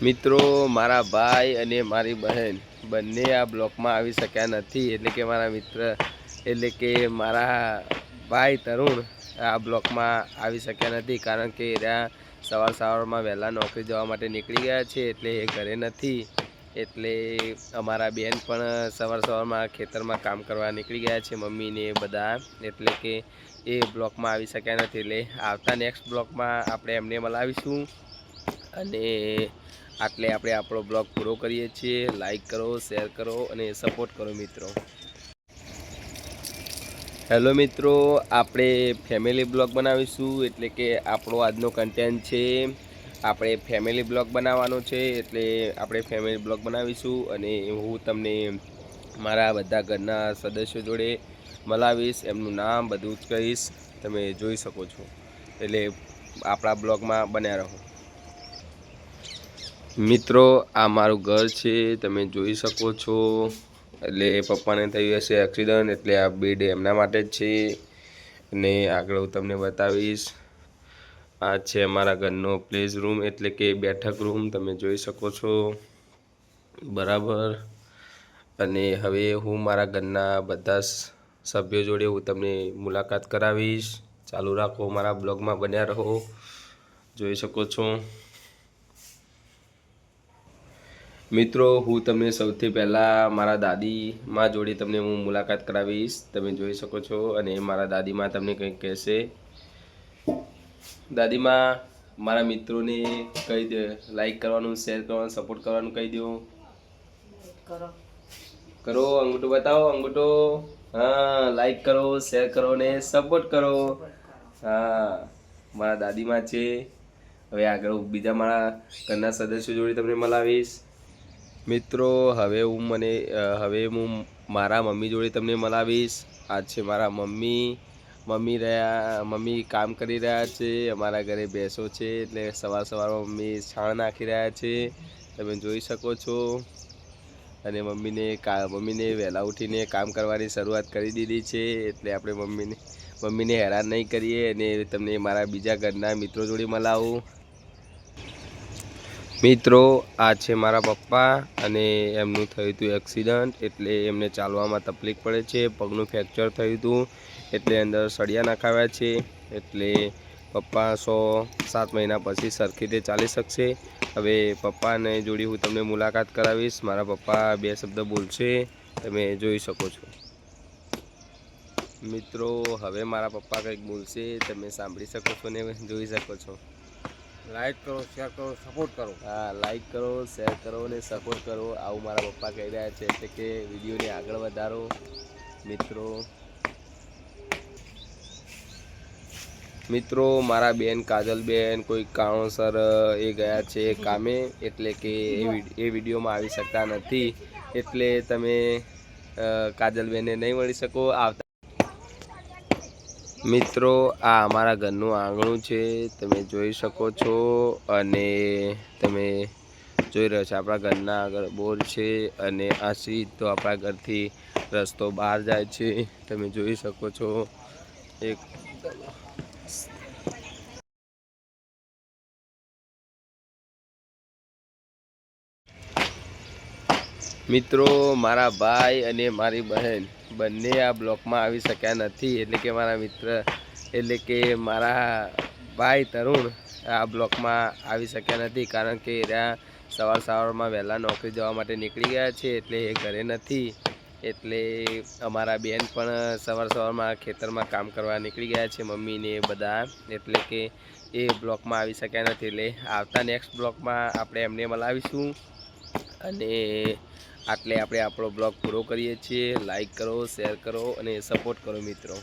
મિત્રો મારા ભાઈ અને મારી બહેન બંને આ બ્લોકમાં આવી શક્યા નથી, એટલે કે મારા મિત્ર એટલે કે મારા ભાઈ તરુણ આ બ્લોકમાં આવી શક્યા નથી, કારણ કે રહ્યા સવારમાં વહેલા નોકરી જવા માટે નીકળી ગયા છે, એટલે એ ઘરે નથી. એટલે અમારા બેન પણ સવારમાં ખેતરમાં કામ કરવા નીકળી ગયા છે, મમ્મીને બધા, એટલે કે એ બ્લોકમાં આવી શક્યા નથી. એટલે આવતા નેક્સ્ટ બ્લોકમાં આપણે એમને મળાવીશું. અને આટલે આપણે આપણો બ્લોગ પૂરો કરીએ છીએ. લાઈક કરો, શેર કરો અને સપોર્ટ કરો મિત્રો. હેલો મિત્રો, આપણે ફેમિલી બ્લોગ બનાવીશું, એટલે કે આપણો આજનો કન્ટેન્ટ છે આપણે ફેમિલી બ્લોગ બનાવવાનો છે. એટલે આપણે ફેમિલી બ્લોગ બનાવીશું અને હું તમને મારા બધા ઘરના સદસ્યો જોડે મળાવીશ, એમનું નામ બધું જ કહીશ, તમે જોઈ શકો છો. એટલે આપણા બ્લોગમાં બન્યા રહો મિત્રો. આ મારું ઘર છે, તમે જોઈ શકો છો. એટલે પપ્પાને થયું હશે એક્સિડન્ટ, એટલે આ બેડ એમના માટે જ છે. અને આગળ હું તમને બતાવીશ. આ છે અમારા ઘરનો પ્લેસ રૂમ, એટલે કે બેઠક રૂમ, તમે જોઈ શકો છો બરાબર. અને હવે હું મારા ઘરના બધા સભ્યો જોડે હું તમને મુલાકાત કરાવીશ. ચાલુ રાખો, મારા બ્લોગમાં બન્યા રહો, જોઈ શકો છો મિત્રો. હું તમને સૌથી પહેલાં મારા દાદીમાં જોડે તમને હું મુલાકાત કરાવીશ, તમે જોઈ શકો છો. અને મારા દાદીમાં તમને કંઈક કહેશે. દાદીમાં, મારા મિત્રોને કહી દે, લાઈક કરવાનું, શેર કરવાનું, સપોર્ટ કરવાનું કહી દો. કરો, અંગૂઠો બતાવો, અંગૂઠો. હા, લાઈક કરો, શેર કરો ને સપોર્ટ કરો. હા, મારા દાદીમાં છે. હવે આગળ બીજા મારા ઘરના સદસ્યો જોડે તમને મળાવીશ મિત્રો. હવે હું મારા મમ્મી જોડે તમને મળાવીશ. આ છે મારા મમ્મી કામ કરી રહ્યા છે. અમારા ઘરે ભેંસો છે, એટલે સવારમાં મમ્મી છાણ નાખી રહ્યા છે, તમે જોઈ શકો છો. અને મમ્મીને વહેલા ઉઠીને કામ કરવાની શરૂઆત કરી દીધી છે, એટલે આપણે મમ્મીને હેરાન નહીં કરીએ. અને તમને મારા બીજા ઘરના મિત્રો જોડે મળાવું મિત્રો. આ છે મારા પપ્પા, અને એમનું થયું હતું એક્સિડન્ટ, એટલે એમને ચાલવામાં તકલીફ પડે છે. પગનું ફ્રેક્ચર થયું હતું, એટલે અંદર સળિયા નખાવ્યા છે. એટલે પપ્પા 7 મહિના પછી સરખી રીતે ચાલી શકશે. હવે પપ્પાને જોડી હું તમને મુલાકાત કરાવીશ. મારા પપ્પા 2 શબ્દ બોલશે, તમે જોઈ શકો છો મિત્રો. હવે મારા પપ્પા કંઈક બોલશે, તમે સાંભળી શકો છો ને જોઈ શકો છો. લાઈક કરો, શેર કરો, સપોર્ટ કરો. હા, લાઈક કરો, શેર કરો અને સપોર્ટ કરો, આવું મારા પપ્પા કહી રહ્યા છે. એટલે કે વિડીયોને આગળ વધારો મિત્રો. મારા બેન કાજલબેન કોઈ કારણોસર એ ગયા છે કામે, એટલે કે એ વિડીયોમાં આવી શકતા નથી. એટલે તમે કાજલબેનને નહીં મળી શકો. મિત્રો, આ અમારા ઘરનું આંગણું છે, તમે જોઈ શકો છો. અને તમે જોઈ રહ્યો છો આપણા ઘરના આગળ બોર છે, અને આ સીધો આપણા ઘરથી રસ્તો બહાર જાય છે, તમે જોઈ શકો છો. મિત્રો, મારા ભાઈ અને મારી બહેન બંને આ બ્લોકમાં આવી શક્યા નથી, એટલે કે મારા મિત્ર એટલે કે મારા ભાઈ તરુણ આ બ્લોકમાં આવી શક્યા નથી, કારણ કે રહ્યા સવારમાં વહેલા નોકરી જવા માટે નીકળી ગયા છે, એટલે એ ઘરે નથી. એટલે અમારા બેન પણ સવારમાં ખેતરમાં કામ કરવા નીકળી ગયા છે, મમ્મીને બધા, એટલે કે એ બ્લોકમાં આવી શક્યા નથી. એટલે આવતા નેક્સ્ટ બ્લોકમાં આપણે એમને મળાવીશું. અને આટલે આપણે આપણો બ્લોગ પૂરો કરીએ છીએ. લાઈક કરો, શેર કરો અને સપોર્ટ કરો મિત્રો.